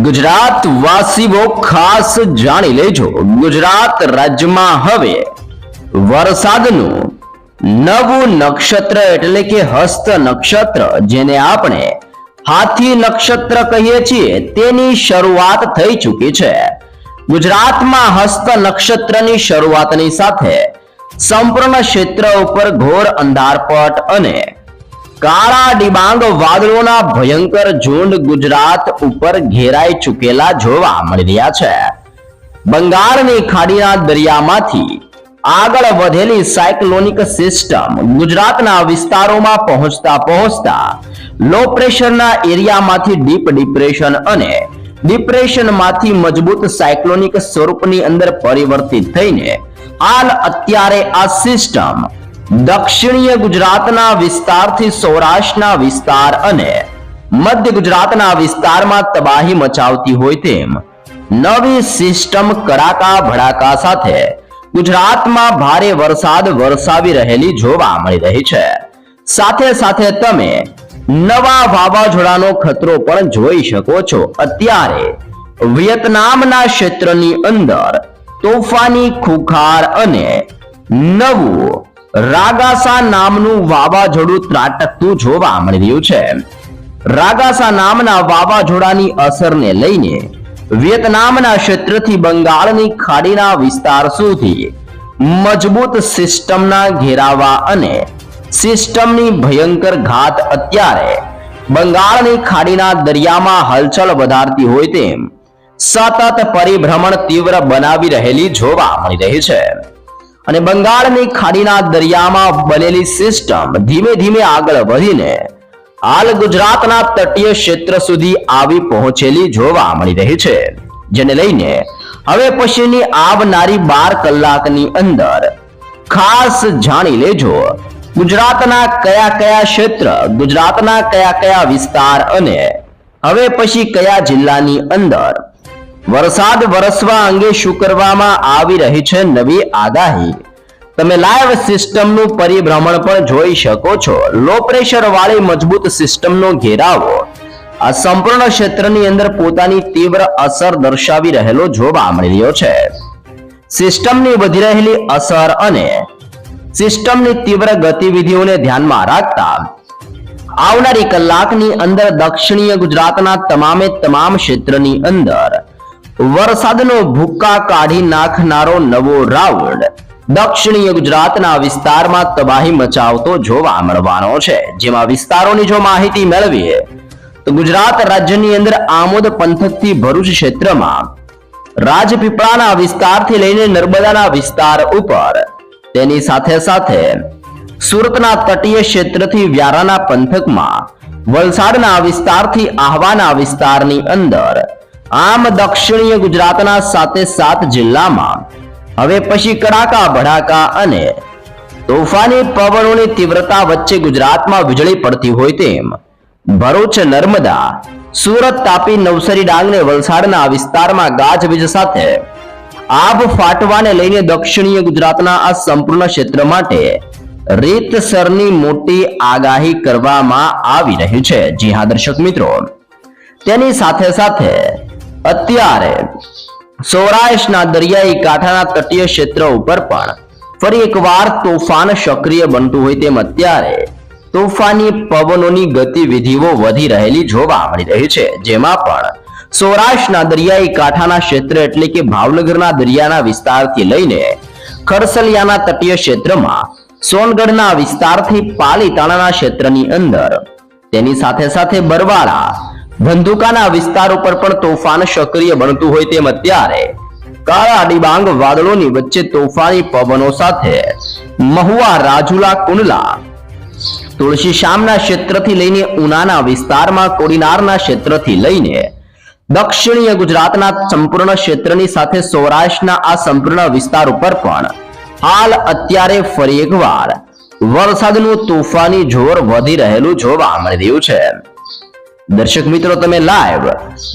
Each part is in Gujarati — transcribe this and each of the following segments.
ગુજરાત વાસીઓ ખાસ જાણી લેજો, ગુજરાત રાજ્યમાં હવે વરસાદનું નવું નક્ષત્ર એટલે કે હસ્ત નક્ષત્ર, જેને આપણે હાથી નક્ષત્ર કહીએ છીએ, તેની શરૂઆત થઈ ચૂકી છે। ગુજરાતમાં હસ્ત નક્ષત્રની શરૂઆતની સાથે સંપૂર્ણ ક્ષેત્ર ઉપર ઘોર અંધારપટ અને કાળા ડિબાંગ વાદળોના ભયંકર ઝુંડ ગુજરાત ઉપર ઘેરાઈ ચૂકેલા જોવા મળી રહ્યા છે। બંગાળની ખાડીના દરિયામાંથી આગળ વધેલી સાયક્લોનિક સિસ્ટમ ગુજરાતના વિસ્તારોમાં પહોંચતા લો પ્રેશરના એરિયામાંથી ડીપ ડિપ્રેશન અને ડિપ્રેશનમાંથી મજબૂત સાયક્લોનિક સ્વરૂપની અંદર પરિવર્તિત થઈને હાલ અત્યારે આ સિસ્ટમ દક્ષિણીય ગુજરાતના વિસ્તારથી સૌરાષ્ટ્રના વિસ્તાર અને મધ્ય ગુજરાતના વિસ્તારમાં તબાહી મચાવતી હોય તેમ નવી સિસ્ટમ કડાકા ભડાકા સાથે ગુજરાતમાં ભારે વરસાદ વરસાવી રહેલી જોવા મળી રહી છે। સાથે સાથે તમે નવા વાવાઝોડાનો ખતરો પણ જોઈ શકો છો। અત્યારે વિયેતનામના ક્ષેત્રની અંદર તોફાની ખુખાર અને નવું રાગાસા નામનું વાવાઝોડું ત્રાટકતું જોવા મળી રહ્યું છે। રાગાસા નામના વાવાઝોડાની અસરને લઈને વિયેતનામના ક્ષેત્રથી બંગાળની ખાડીના વિસ્તાર સુધી મજબૂત સિસ્ટમના ઘેરાવા અને સિસ્ટમની ભયંકર ઘાત અત્યારે બંગાળની ખાડીના દરિયામાં હલચલ વધારતી હોય તેમ સતત પરિભ્રમણ તીવ્ર બનાવી રહેલી જોવા મળી રહી છે। અને બંગાળની ખાડીના દરિયામાં બનેલી સિસ્ટમ ધીમે ધીમે આગળ વધીને હાલ ગુજરાતના તટીય ક્ષેત્ર સુધી આવી પહોંચેલી જોવા મળી રહી છે, જેને લઈને હવે પછીની આવનારી 12 કલાકની અંદર ખાસ જાણી લેજો ગુજરાતના કયા કયા ક્ષેત્ર, ગુજરાતના કયા કયા વિસ્તાર અને હવે પછી કયા જિલ્લાની અંદર વરસાદ વરસવા અંગે શું કરવામાં આવી રહી છે નવી આગાહી। તમે લાઈવ સિસ્ટમનું પરિભ્રમણ પણ જોઈ શકો છો। લો પ્રેશર વાળી મજબૂત સિસ્ટમનો ઘેરાવો આ સંપૂર્ણ ક્ષેત્રની અંદર પોતાની તીવ્ર અસર દર્શાવી રહેલો જોવા મળી રહ્યો છે। સિસ્ટમની વધી રહેલી અસર અને સિસ્ટમની તીવ્ર ગતિવિધિઓને ધ્યાનમાં રાખતા આવનારી કલાકની અંદર દક્ષિણીય ગુજરાતના તમામે તમામ ક્ષેત્રની અંદર વરસાદનો ભૂક્કા કાઢી નાખનારો નવો રાઉન્ડ દક્ષિણીય ગુજરાતના વિસ્તારમાં તબાહી મચાવતો જોવા મળવાનો છે। જેમાં વિસ્તારોની જો માહિતી મેળવીએ તો ગુજરાત રાજ્યની અંદર આમોદ પંથકથી ભરૂચ ક્ષેત્રમાં રાજપીપળાના વિસ્તારથી લઈને નર્મદાના વિસ્તાર ઉપર, તેની સાથે સાથે સુરતના તટીય ક્ષેત્રથી વ્યારાના પંથકમાં, વલસાડના વિસ્તારથી આહવાના વિસ્તારની અંદર, આમ દક્ષિણીય ગુજરાતના 7 જિલ્લામાં હવે પછી કડાકા ભડાકા અને તોફાની પવનોની તીવ્રતા વચ્ચે ગુજરાતમાં વીજળી પડતી હોય તેમ ભરૂચ, નર્મદા, સુરત, તાપી, નવસારી, ડાંગ ને વલસાડના વિસ્તારમાં ગાજવીજ સાથે આભ ફાટવાને લઈને દક્ષિણીય ગુજરાતના આ સંપૂર્ણ ક્ષેત્ર માટે રીતસરની મોટી આગાહી કરવામાં આવી રહી છે। જી હા દર્શક મિત્રો, તેની સાથે સાથે અત્યારે સૌરાષ્ટ્રના દરિયાઈ કાંઠાના તટીય ક્ષેત્ર ઉપર પણ ફરી એકવાર તોફાન સક્રિય બનતું હોય તેમ અત્યારે તોફાની પવનોની ગતિવિધિઓ વધી રહેલી જોવા મળી રહી છે। જેમાં પણ સૌરાષ્ટ્રના દરિયાઈ કાંઠાના ક્ષેત્ર એટલે કે ભાવનગરના દરિયાના વિસ્તારથી લઈને ખરસલિયાના તટીય ક્ષેત્રમાં, સોનગઢના વિસ્તારથી પાલીતાણાના ક્ષેત્રની અંદર, તેની સાથે સાથે બરવાળા, ધંધુકાના વિસ્તાર ઉપર પણ તોફાન સક્રિય બનતું હોય તેમ અત્યારે કાળા ડિબાંગ વાદળોની વચ્ચે તોફાની પવનો સાથે મહુવા, રાજુલા, કુંડલા, તુલસી શ્યામના ક્ષેત્રથી લઈને ઉનાના વિસ્તારમાં, કોડીનારના ક્ષેત્રથી લઈને દક્ષિણીય ગુજરાતના સંપૂર્ણ ક્ષેત્રની સાથે સૌરાષ્ટ્રના આ સંપૂર્ણ વિસ્તાર ઉપર પણ હાલ અત્યારે ફરી એકવાર વરસાદનું તોફાની જોર વધી રહેલું જોવા મળી રહ્યું છે। દર્શક મિત્રો, તમે લાઈવ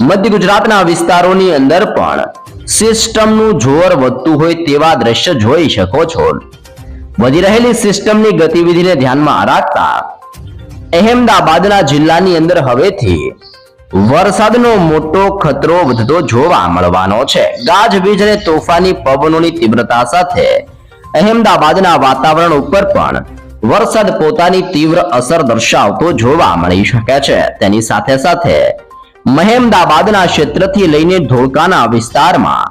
મધ્ય ગુજરાતના વિસ્તારોની અંદર પણ સિસ્ટમનું જોર વધતું હોય તેવા દ્રશ્ય જોઈ શકો છો। વધી રહેલી સિસ્ટમની ગતિવિધિને ધ્યાનમાં રાખતા અહેમદાબાદના જિલ્લાની અંદર હવેથી વરસાદનો મોટો ખતરો વધતો જોવા મળવાનો છે. ગાજવીજ અને તોફાની પવનોની તીવ્રતા સાથે અહેમદાબાદના વાતાવરણ ઉપર પણ વરસાદ પોતાની તીવ્ર અસર દર્શાવતો જોવા મળી શકે છે. તેની સાથે સાથે મહેમદાબાદના ક્ષેત્રથી લઈને ધોળકાના વિસ્તારમાં,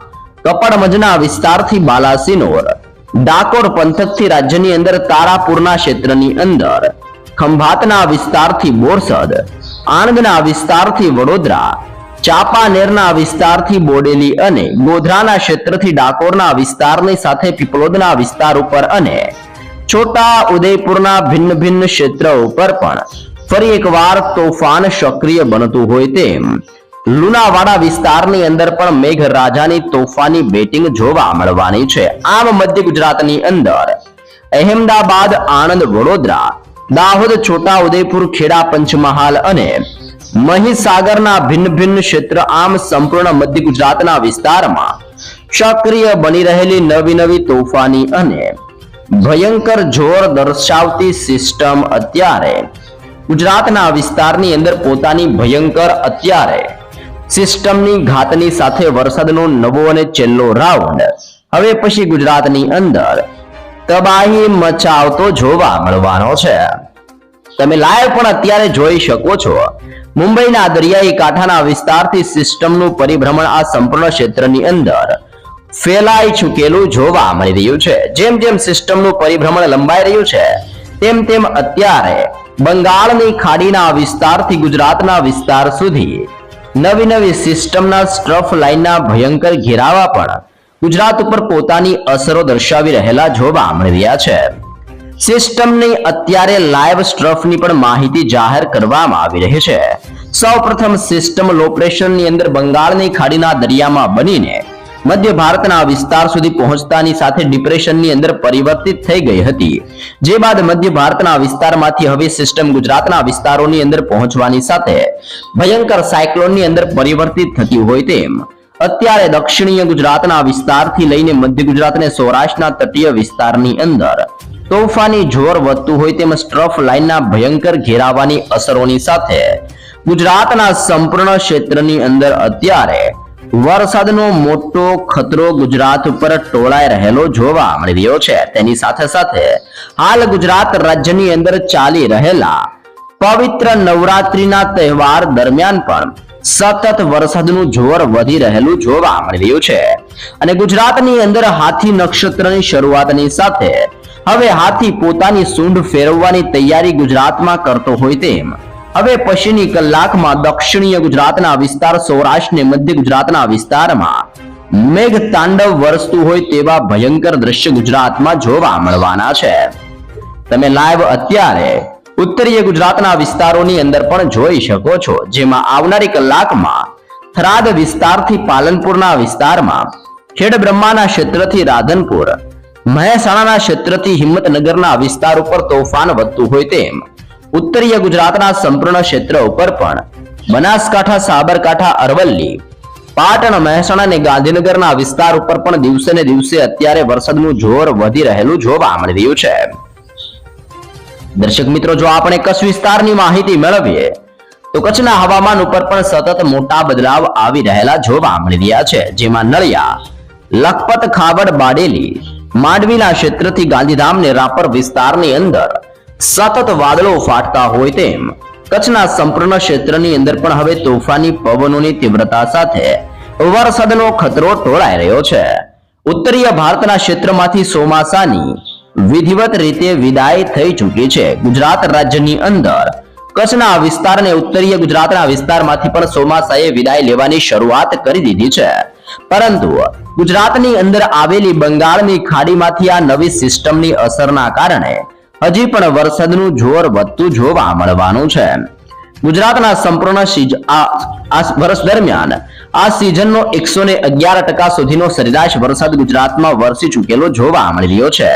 કપડમંજના વિસ્તારથી બાલાસિનોર, ડાકોર પંથકથી રાજ્યની અંદર તારાપુરના ક્ષેત્રની અંદર, ખંભાતના વિસ્તારથી બોરસદ, આણંદના વિસ્તારથી વડોદરા, ચાંપાનેરના વિસ્તારથી બોડેલી અને ગોધરાના ક્ષેત્રથી ડાકોરના વિસ્તારની સાથે પીપલોદના વિસ્તાર ઉપર અને છોટા ઉદેપુરના ભિન્ન ભિન્ન ક્ષેત્રો ઉપર પણ ફરી એકવાર તોફાન સક્રિય બનતું હોય તેમ લુણાવાડા વિસ્તારની અંદર પણ મેઘરાજાની તોફાની બેટિંગ જોવા મળવાની છે. આમ મધ્ય ગુજરાતની અંદર અહેમદાબાદ, આણંદ, વડોદરા, દાહોદ, છોટા ઉદેપુર, ખેડા, પંચમહાલ અને મહીસાગરના ભિન્ન ભિન્ન ક્ષેત્ર, આમ સંપૂર્ણ મધ્ય ગુજરાતના વિસ્તારમાં સક્રિય બની રહેલી નવી નવી તોફાની અને ભયંકર જોર દર્શાવતી સિસ્ટમ અત્યારે ગુજરાતના વિસ્તારની અંદર પોતાની ભયંકર અત્યારે સિસ્ટમની ઘાતની સાથે વરસાદનો નવો અને છેલ્લો રાઉન્ડ હવે પછી ગુજરાતની અંદર તબાહી મચાવતો જોવા મળવાનો છે. તમે લાઈવ પણ અત્યારે જોઈ શકો છો. મુંબઈના દરિયાઈ કાંઠાના વિસ્તારથી સિસ્ટમનું પરિભ્રમણ આ સંપૂર્ણ ક્ષેત્રની અંદર ફેલાઈ ચૂકેલું જોવા મળી રહ્યું છે. જેમ જેમ સિસ્ટમનું પરિભ્રમણ લંબાઈ રહ્યું છે તેમ તેમ અત્યારે બંગાળની ખાડીના વિસ્તારથી ગુજરાતના વિસ્તાર સુધી નવી નવી સિસ્ટમના સ્ટ્રફ લાઇનના ભયંકર ઘેરાવા પણ ગુજરાત ઉપર પોતાની અસરો દર્શાવી રહેલા જોવા મળી રહ્યા છે. સિસ્ટમની અત્યારે લાઈવ સ્ટ્રફની પણ માહિતી જાહેર કરવામાં આવી રહી છે. સૌપ્રથમ સિસ્ટમ લો પ્રેશરની અંદર બંગાળની ખાડીના દરિયામાં બનીને મધ્ય ભારતના વિસ્તાર સુધી પહોંચતાની સાથે ડિપ્રેશનની અંદર પરિવર્તિત થઈ ગઈ હતી. જે બાદ મધ્ય ભારતના વિસ્તારમાંથી હવે સિસ્ટમ ગુજરાતના વિસ્તારોની અંદર પહોંચવાની સાથે ભયંકર સાયક્લોનની અંદર પરિવર્તિત થતી હોય તેમ અત્યારે દક્ષિણીય ગુજરાતના વિસ્તારથી લઈને મધ્ય ગુજરાત અને સૌરાષ્ટ્રના તટીય વિસ્તારની અંદર તોફાની જોર વધતું હોય તેમ સ્ટ્રફ લાઇનના ભયંકર ઘેરાવાની અસરોની સાથે ગુજરાતના સંપૂર્ણ ક્ષેત્રની અંદર અત્યારે વરસાદનો મોટો ખતરો ગુજરાત ઉપર ટોળાઈ રહેલો જોવા મળી રહ્યો છે. તેની સાથે સાથે હાલ ગુજરાત રાજ્યની અંદર ચાલી રહેલા પવિત્ર નવરાત્રીના તહેવાર દરમિયાન પણ સતત વરસાદનું જોર વધી રહેલું જોવા મળી રહ્યું છે. અને ગુજરાતની અંદર હાથી નક્ષત્રની શરૂઆતની સાથે હવે હાથી પોતાની સૂંઢ ફેરવવાની તૈયારી ગુજરાતમાં કરતો હોય તેમ હવે પછીની કલાકમાં દક્ષિણીય ગુજરાતના વિસ્તાર, સૌરાષ્ટ્ર ને મધ્ય ગુજરાતના વિસ્તારમાં મેઘ તાંડવ વરસતું હોય તેવા ભયંકર દ્રશ્ય ગુજરાતમાં જોવા મળવાના છે. તમે લાઈવ અત્યારે ઉત્તરીય ગુજરાતના વિસ્તારોની અંદર પણ જોઈ શકો છો, જેમાં આવનારી કલાકમાં થરાદ વિસ્તારથી પાલનપુરના વિસ્તારમાં, ખેડબ્રહ્માના ક્ષેત્રથી રાધનપુર, મહેસાણાના ક્ષેત્રથી હિંમતનગરના વિસ્તાર ઉપર તોફાન વધતું હોય તેમ ઉત્તરીય ગુજરાતના સંપૂર્ણ ક્ષેત્ર ઉપર પણ બનાસકાંઠા, સાબરકાંઠા, અરવલ્લી, પાટણ, મહેસાણા અને ગાંધીનગરના વિસ્તાર ઉપર પણ દિવસે ને દિવસે અત્યારે વરસાદનું જોર વધી રહેલું જોવા મળી રહ્યું છે. દર્શક મિત્રો, જો આપણે કચ્છ વિસ્તારની માહિતી મેળવીએ તો કચ્છના હવામાન ઉપર પણ સતત મોટા બદલાવ આવી રહેલા જોવા મળી રહ્યા છે. જેમાં નળિયા, લખપત, ખાવડ, બાડેલી, માંડવીના ક્ષેત્રથી ગાંધીધામ ને રાપર વિસ્તારની અંદર સતત વાદળો ફાટતા હોય તેમ કચ્છના સંપૂર્ણ ક્ષેત્રની અંદર પણ હવે તોફાની પવનોની તીવ્રતા સાથે વરસાદનો ખતરો ટોળાઈ રહ્યો છે. ઉત્તરીય ભારતના ક્ષેત્રમાંથી ચોમાસાની વિધિવત રીતે વિદાય થઈ ચૂકી છે. ગુજરાત રાજ્યની અંદર કચ્છના વિસ્તાર અને ઉત્તરીય ગુજરાતના વિસ્તારમાંથી પણ ચોમાસાએ વિદાય લેવાની શરૂઆત કરી દીધી છે. પરંતુ ગુજરાતની અંદર આવેલી બંગાળની ખાડીમાંથી આ નવી સિસ્ટમની અસરના કારણે હજી પણ વરસાદનું જોર વધતું જોવા મળવાનું છે. ગુજરાતના સંપૂર્ણ વર્ષ દરમિયાન આ સિઝનનો 111% સુધીનો સરેરાશ વરસાદ ગુજરાતમાં વરસી ચૂકેલો જોવા મળી રહ્યો છે.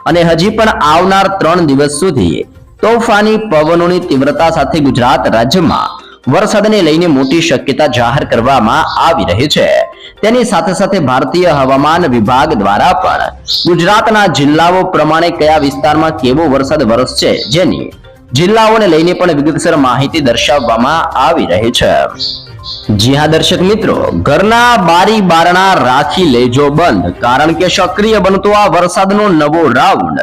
અને હજી પણ આવનાર 3 દિવસ સુધી તોફાની પવનોની તીવ્રતા સાથે ગુજરાત રાજ્યમાં વરસાદને લઈને મોટી શક્યતા જાહેર કરવામાં આવી રહી છે. તેની સાથે સાથે ભારતીય હવામાન વિભાગ દ્વારા પણ ગુજરાતના જિલ્લાઓ પ્રમાણે કયા વિસ્તારમાં કેવો વરસાદ વરસશે જેની જિલ્લાઓને લઈને પણ વિગતસર માહિતી દર્શાવવામાં આવી રહી છે। જી હા દર્શક મિત્રો, ઘરના બારી બારણા રાખી લેજો બંધ, કારણ કે સક્રિય બનતો આ વરસાદનો નવો રાઉન્ડ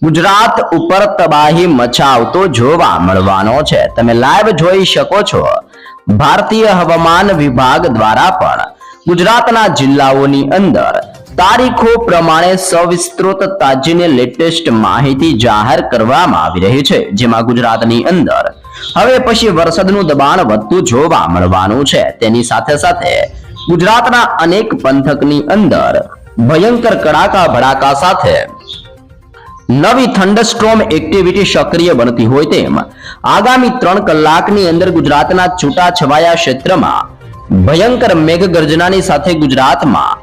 ગુજરાત ઉપર તબાહી મચાવતો જોવા મળવાનો છે। તમે લાઈવ જોઈ શકો છો, ભારતીય હવામાન વિભાગ દ્વારા પણ ગુજરાતના જિલ્લાઓની અંદર તારીખો પ્રમાણે સવિસ્તૃત તાજીને લેટેસ્ટ માહિતી જાહેર કરવામાં આવી રહી છે, જેમાં ગુજરાતની અંદર હવે પછી વરસાદનું દબાણ વધતું જોવા મળવાનું છે। તેની સાથે સાથે ગુજરાતના અનેક પંથકની અંદર ભયંકર કડાકા ભડાકા સાથે નવી થંડરસ્ટોર્મ એક્ટિવિટી સક્રિય બનતી હોય તેમ આગામી 3 કલાકની અંદર ગુજરાતના છૂટાછવાયા ક્ષેત્રમાં ભયંકર મેઘગર્જનાની સાથે ગુજરાતમાં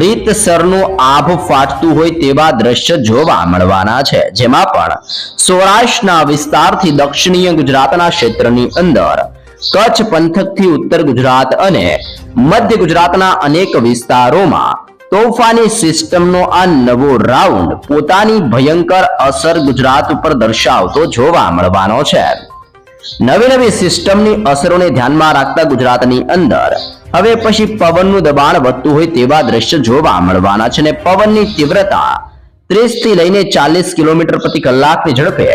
રીતસરનું આભ ફાટતું હોય તેવા દ્રશ્ય જોવા મળવાના છે, જેમાં પણ સૌરાષ્ટ્રના વિસ્તારથી દક્ષિણીય ગુજરાતના ક્ષેત્રની અંદર કચ્છ પંથકથી ઉત્તર ગુજરાત અને મધ્ય ગુજરાતના અનેક વિસ્તારોમાં તોફાની સિસ્ટમનો આ નવો રાઉન્ડ પોતાની ભયંકર અસર ગુજરાત ઉપર દર્શાવતો જોવા મળવાનો છે। નવી સિસ્ટમની અસરોને ધ્યાનમાં રાખતા ગુજરાતની અંદર હવે પછી પવનનું દબાણ વધતું હોય તેવા દ્રશ્ય જોવા મળવાના છે અને પવનની તીવ્રતા 30 થી લઈને 40 કિલોમીટર પ્રતિ કલાકની ઝડપે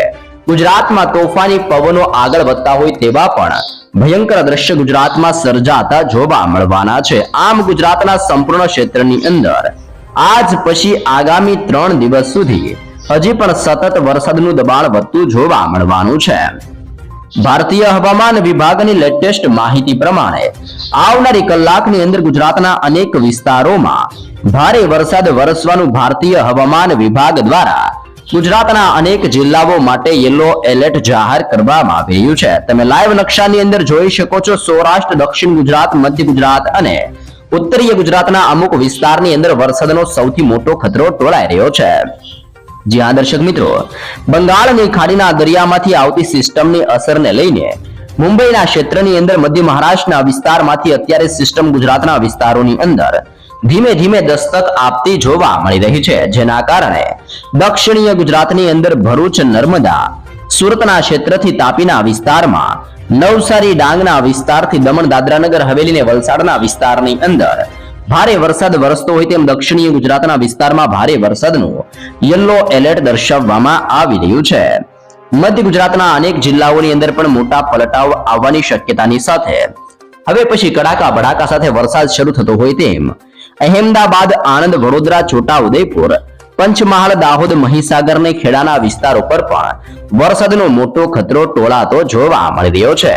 ગુજરાતમાં તોફાની પવનો આગળ વધતા હોય તેવા પણ ભયંકર દ્રશ્ય ગુજરાતમાં સર્જાતા જોવા મળવાના છે। આમ ગુજરાતના સંપૂર્ણ ક્ષેત્રની અંદર આજ પછી આગામી 3 દિવસ સુધી હજી પણ સતત વરસાદનું દબાણ વધતું જોવા મળવાનું છે। ભારતીય હવામાન વિભાગની લેટેસ્ટ માહિતી પ્રમાણે આવનારી કલાકની અંદર ગુજરાતના અનેક વિસ્તારોમાં ભારે વરસાદ વરસવાનું ભારતીય હવામાન વિભાગ દ્વારા ગુજરાતના અનેક જિલ્લાઓ માટે યલો એલર્ટ જાહેર કરવામાં આવ્યું છે। તમે લાઈવ નકશાની અંદર જોઈ શકો છો, સૌરાષ્ટ્ર, દક્ષિણ ગુજરાત, મધ્ય ગુજરાત અને ઉત્તરીય ગુજરાતના અમુક વિસ્તારની અંદર વરસાદનો સૌથી મોટો ખતરો ટોળાઈ રહ્યો છે। જી હા દર્શક મિત્રો, બંગાળની ખાડીના દરિયામાંથી આવતી સિસ્ટમની અસરને લઈને મુંબઈના ક્ષેત્રની અંદર મધ્ય મહારાષ્ટ્રના વિસ્તારમાંથી અત્યારે સિસ્ટમ ગુજરાતના વિસ્તારોની અંદર ધીમે ધીમે દસ્તક આપતી જોવા મળી રહી છે, જેના કારણે દક્ષિણીય ગુજરાતની અંદર ભરૂચ, નર્મદા, સુરતના ક્ષેત્રથી તાપીના વિસ્તારમાં, નવસારી, ડાંગના વિસ્તારથી દમણ, દાદરા નગર હવેલી અને વલસાડના વિસ્તારની અંદર ભારે વરસાદ વરસતો હોય તેમ દક્ષિણીય ગુજરાતના વિસ્તારમાં ભારે વરસાદનું યલો એલર્ટ દર્શાવવામાં આવી રહ્યું છે। મધ્ય ગુજરાતના અનેક જિલ્લાઓની અંદર પણ મોટા પલટાવ આવવાની શક્યતાની સાથે હવે પછી કડાકા ભડાકા સાથે વરસાદ શરૂ થતો હોય તેમ અહેમદાબાદ, આણંદ, વડોદરા, છોટાઉદેપુર, પંચમહાલ, દાહોદ, મહીસાગર અને ખેડાના વિસ્તારો પર પણ વરસાદનો મોટો ખતરો ટોળાતો જોવા મળી રહ્યો છે।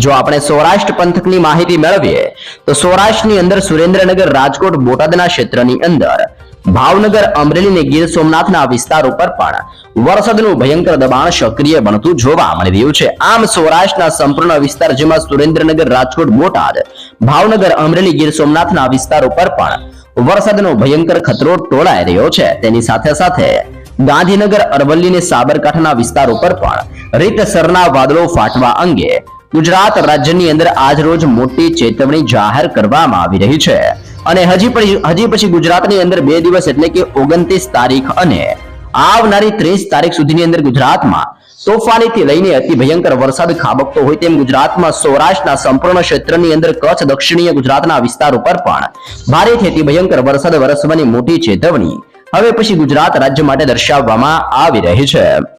જો આપણે સૌરાષ્ટ્ર પંથકની માહિતી મેળવીએ તો સૌરાષ્ટ્રની અંદર સુરેન્દ્રનગર, રાજકોટ, બોટાદના ક્ષેત્રની અંદર ભાવનગર, અમરેલી અને ગીર સોમનાથના વિસ્તારો પર પણ વરસાદનું ભયંકર દબાણ સક્રિય બનતું જોવા મળી રહ્યું છે। આમ સૌરાષ્ટ્રના સંપૂર્ણ વિસ્તાર, જેમાં સુરેન્દ્રનગર, રાજકોટ, બોટાદ, ભાવનગર, અમરેલી, ગીર સોમનાથના વિસ્તારો પર પણ વરસાદનો ભયંકર ખતરો ટોળાઈ રહ્યો છે। તેની સાથે સાથે ગાંધીનગર, અરવલ્લી અને સાબરકાંઠાના વિસ્તારો પર પણ રીતસરના વાદળો ફાટવા અંગે ગુજરાત રાજ્યની અંદર આજ રોજ મોટી ચેતવણી જાહેર કરવામાં આવી રહી છે અને હજી પછી ગુજરાતની અંદર 2 દિવસ એટલે કે 29 તારીખ અને આવનારી 30 તારીખ સુધીની અંદર ગુજરાતમાં તોફાનીથી લઈને અતિ ભયંકર વરસાદ ખાબકતો હોય તેમ ગુજરાતમાં સૌરાષ્ટ્રના સંપૂર્ણ ક્ષેત્રની અંદર કચ્છ, દક્ષિણીય ગુજરાતના વિસ્તારો પર પણ ભારેથી અતિ ભયંકર વરસાદ વરસવાની મોટી ચેતવણી હવે પછી ગુજરાત રાજ્ય માટે દર્શાવવામાં આવી રહી છે।